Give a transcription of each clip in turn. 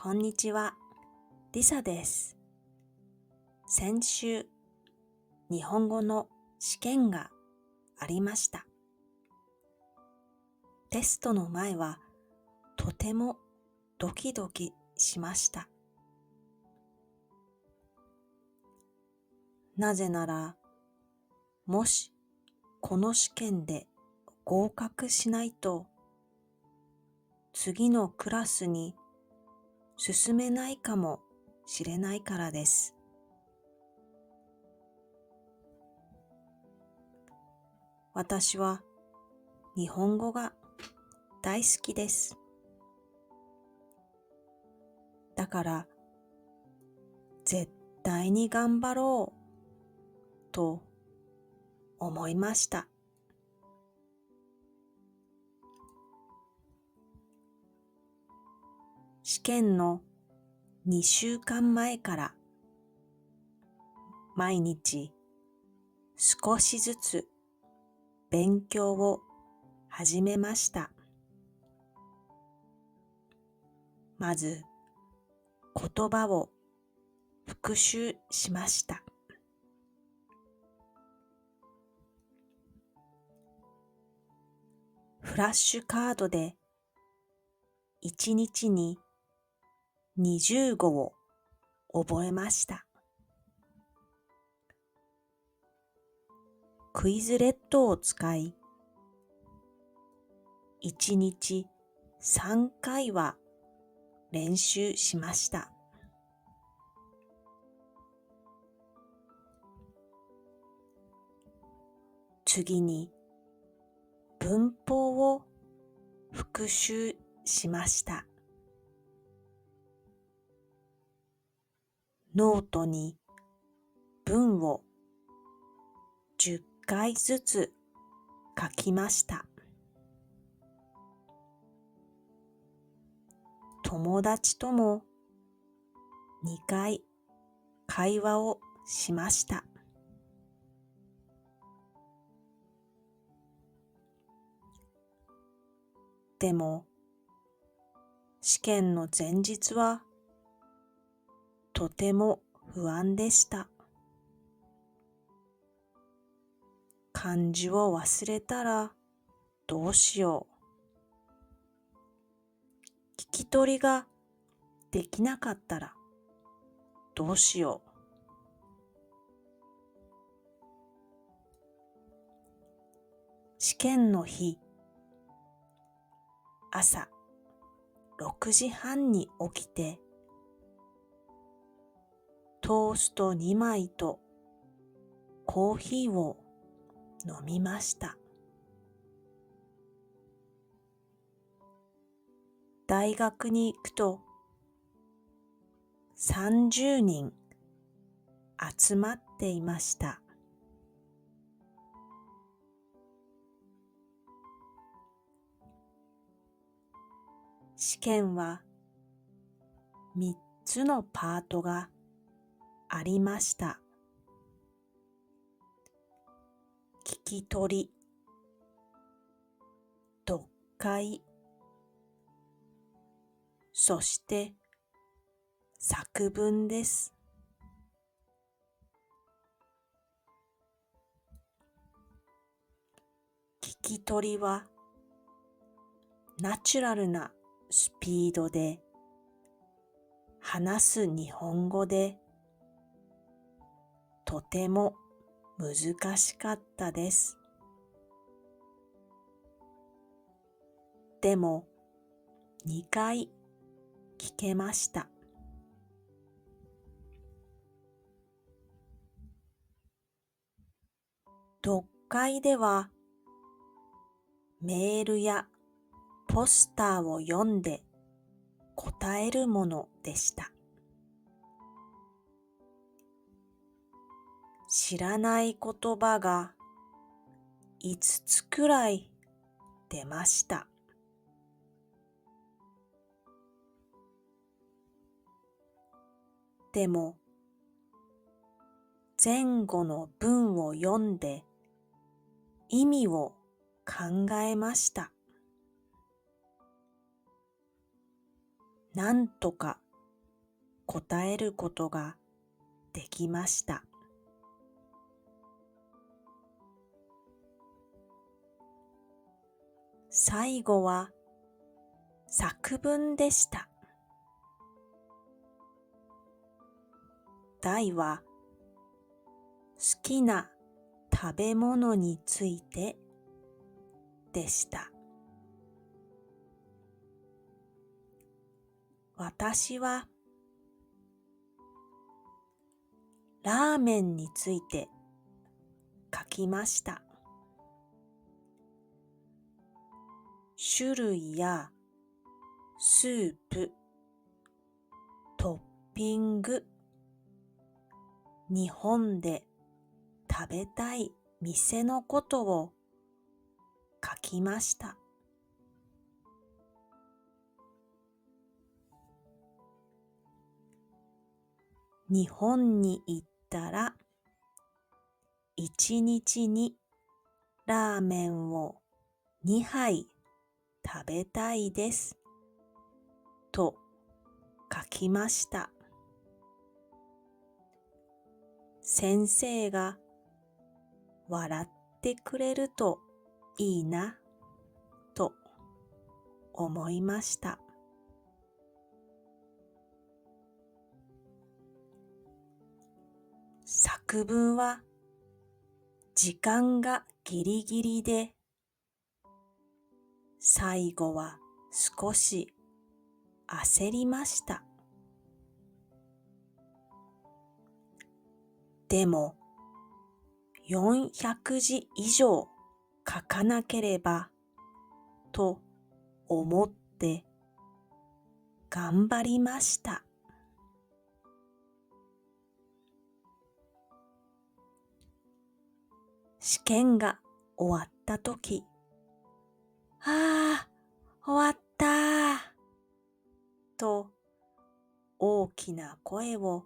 こんにちは、リサです。先週、日本語の試験がありました。テストの前はとてもドキドキしました。なぜなら、もしこの試験で合格しないと、次のクラスに進めないかもしれないからです。私は日本語が大好きです。だから絶対に頑張ろうと思いました。試験の2週間前から毎日少しずつ勉強を始めました。まず言葉を復習しました。フラッシュカードで1日に20語を覚えました。クイズレットを使い、1日3回は練習しました。次に文法を復習しました。ノートに文を10回ずつ書きました。友達とも2回会話をしました。でも、試験の前日はとても不安でした。漢字を忘れたらどうしよう。聞き取りができなかったらどうしよう。試験の日、朝6時半に起きて、トースト2枚とコーヒーを飲みました。大学に行くと30人集まっていました。試験は3つのパートがありました。聞き取り、読解、そして作文です。聞き取りはナチュラルなスピードで話す日本語でとても難しかったです。でも2回聞けました。読解ではメールやポスターを読んで答えるものでした。知らない言葉が5つくらい出ました。でも、前後の文を読んで意味を考えました。なんとか答えることができました。最後は作文でした。題は好きな食べ物についてでした。私はラーメンについて書きました。種類やスープ、トッピング、日本で食べたい店のことを書きました。日本に行ったら1日にラーメンを2杯食べたいですと書きました。先生が笑ってくれるといいなと思いました。作文は時間がギリギリで、最後は少し焦りました。でも400字以上書かなければと思って頑張りました。試験が終わったとき、終わったと大きな声を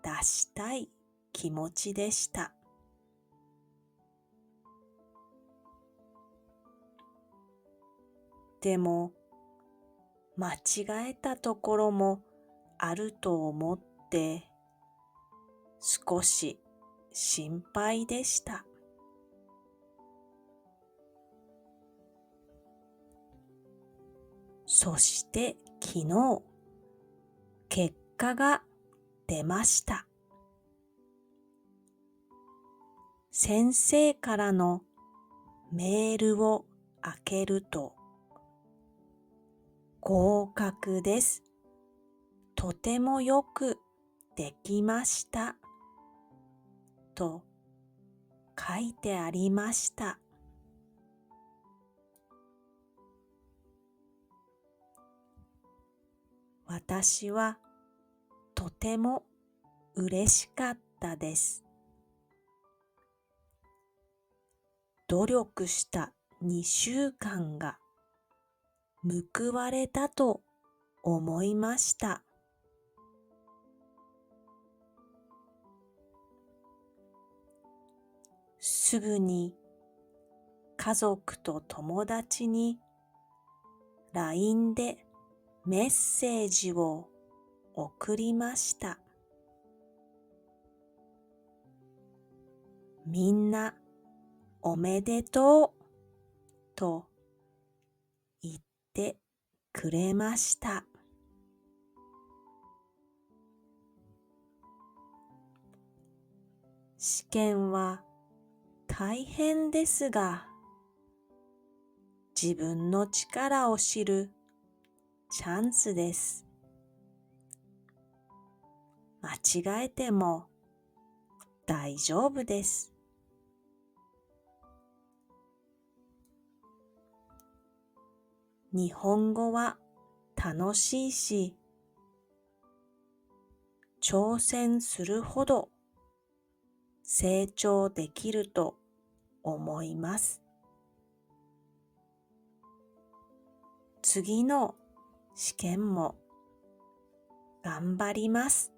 出したい気持ちでした。でも間違えたところもあると思って少し心配でした。そして昨日、結果が出ました。先生からのメールを開けると、合格です。とてもよくできました。と書いてありました。私はとても嬉しかったです。努力した2週間が報われたと思いました。すぐに家族と友達に LINE でメッセージを送りました。みんなおめでとうと言ってくれました。試験は大変ですが、自分の力を知るチャンスです。間違えても大丈夫です。日本語は楽しいし、挑戦するほど成長できると思います。次の試験も頑張ります。